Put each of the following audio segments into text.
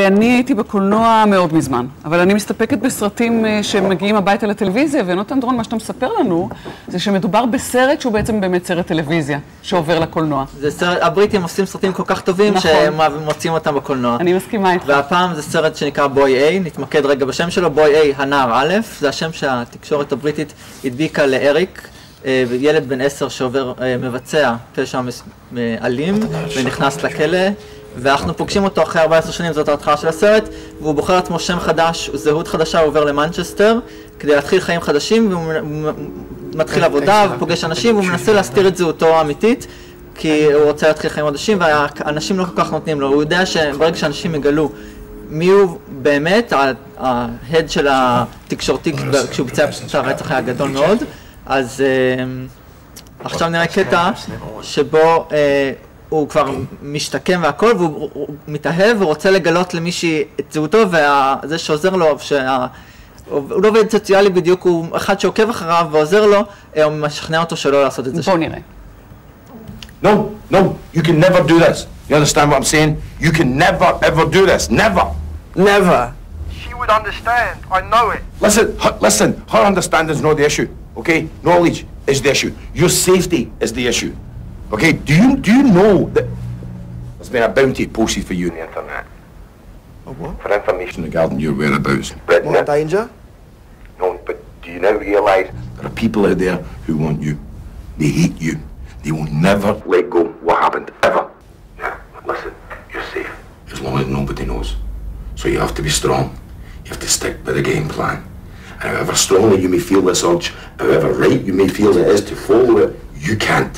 אני הייתי בקולנוע מאוד מזמן, אבל אני מסתפקת בסרטים שמגיעים הביתה לטלוויזיה, ונותן דרון, מה שאתה מספר לנו, זה שמדובר בסרט שהוא בעצם באמת סרט טלוויזיה, שעובר לקולנוע. זה סרט, הבריטים עושים סרטים כל כך טובים, נכון. שהם מוצאים אותם בקולנוע. אני מסכימה איתך. והפעם זה סרט שנקרא בוי איי, נתמקד רגע בשם שלו, בוי איי, הנער א', זה השם שהתקשורת הבריטית הדביקה לאריק, ילד בן 10 שעובר, מבצע פשע אלים ונכנס לכלא. ואנחנו פוגשים אותו אחרי 14 שנים, זאת ההתחלה של הסרט, והוא בוחר עצמו שם חדש, זהות חדשה, הוא עובר למנצ'סטר, כדי להתחיל חיים חדשים, והוא מתחיל עבודה ופוגש אנשים, והוא מנסה להסתיר את זהותו האמיתית, כי הוא רוצה להתחיל חיים חדשים, והאנשים לא כל כך נותנים לו. הוא יודע שברגע שאנשים יגלו מי הוא באמת, ההד של התקשורתי, כשהוא ביצע את הרצח היה גדול מאוד, אז עכשיו נראה קטע שבו הוא כבר משתקם והכל, והוא מתאהב ורוצה לגלות למישהי את זהותו, וזה שעוזר לו, הוא לא עובד סוציאלי בדיוק, הוא אחד שעוקב אחריו ועוזר לו, הוא משכנע אותו שלא לעשות את זה. בוא נראה. No, no, you can never do this. You understand what I'm saying? You can never, ever do this. Never. Never. She would understand. I know it. Listen, her understanding's not the issue, okay? Knowledge is the issue. Your safety is the issue. Okay, do you know that there's been a bounty posted for you on the internet? A what? For information regarding your whereabouts. More danger? No, but do you now realise there are people out there who want you? They hate you. They will never let go what happened, ever. Now, listen, you're safe. As long as nobody knows. So you have to be strong. You have to stick by the game plan. And however strongly you may feel this urge, however right you may feel it is to follow it, you can't.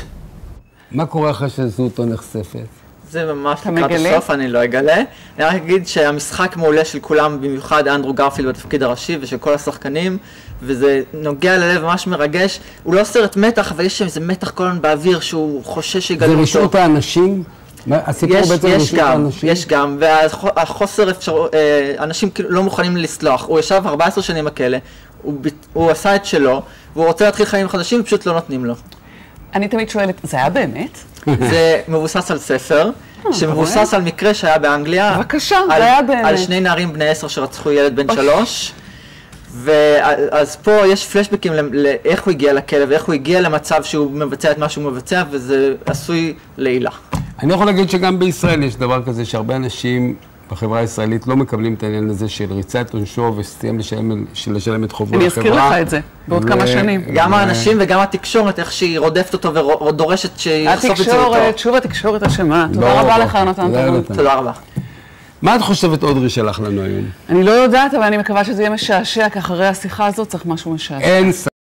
מה קורה אחרי שזהותו נחשפת? זה ממש לקראת הסוף, אני לא אגלה. אני רק אגיד שהמשחק מעולה של כולם, במיוחד אנדרו גרפילד בתפקיד הראשי ושל כל השחקנים, וזה נוגע ללב, ממש מרגש. הוא לא סרט מתח, אבל יש שם איזה מתח כל הזמן באוויר שהוא חושש שיגלו אותו. זה רשות האנשים? הסיפור בעצם רשות האנשים? יש גם, והחוסר אפשרות, אנשים לא מוכנים לסלוח. הוא ישב 14 שנים בכלא, הוא עשה את שלו, והוא רוצה להתחיל חיים חדשים, פשוט לא נותנים לו. אני תמיד שואלת, זה היה באמת? זה מבוסס על ספר, שמבוסס על מקרה שהיה באנגליה. בבקשה, זה היה באמת. על שני נערים בני 10 שרצחו ילד בן 3. ואז פה יש פלשבקים לאיך הוא הגיע לכלא, ואיך הוא הגיע למצב שהוא מבצע את מה שהוא מבצע, וזה עשוי לעילה. אני יכול להגיד שגם בישראל יש דבר כזה שהרבה אנשים בחברה הישראלית לא מקבלים את העניין הזה של ריצת עונשו וסיים לשלם את חובו לחברה. אני אזכיר לך את זה, בעוד כמה שנים. גם האנשים וגם התקשורת, איך שהיא רודפת אותו ודורשת שיחשוף את זה אותו. התקשורת, שוב התקשורת אשמה. תודה רבה לך, נתן. תודה רבה. מה את חושבת אודרי שלח לנו היום? אני לא יודעת, אבל אני מקווה שזה יהיה משעשע, כי אחרי השיחה הזאת צריך משהו משעשע. אין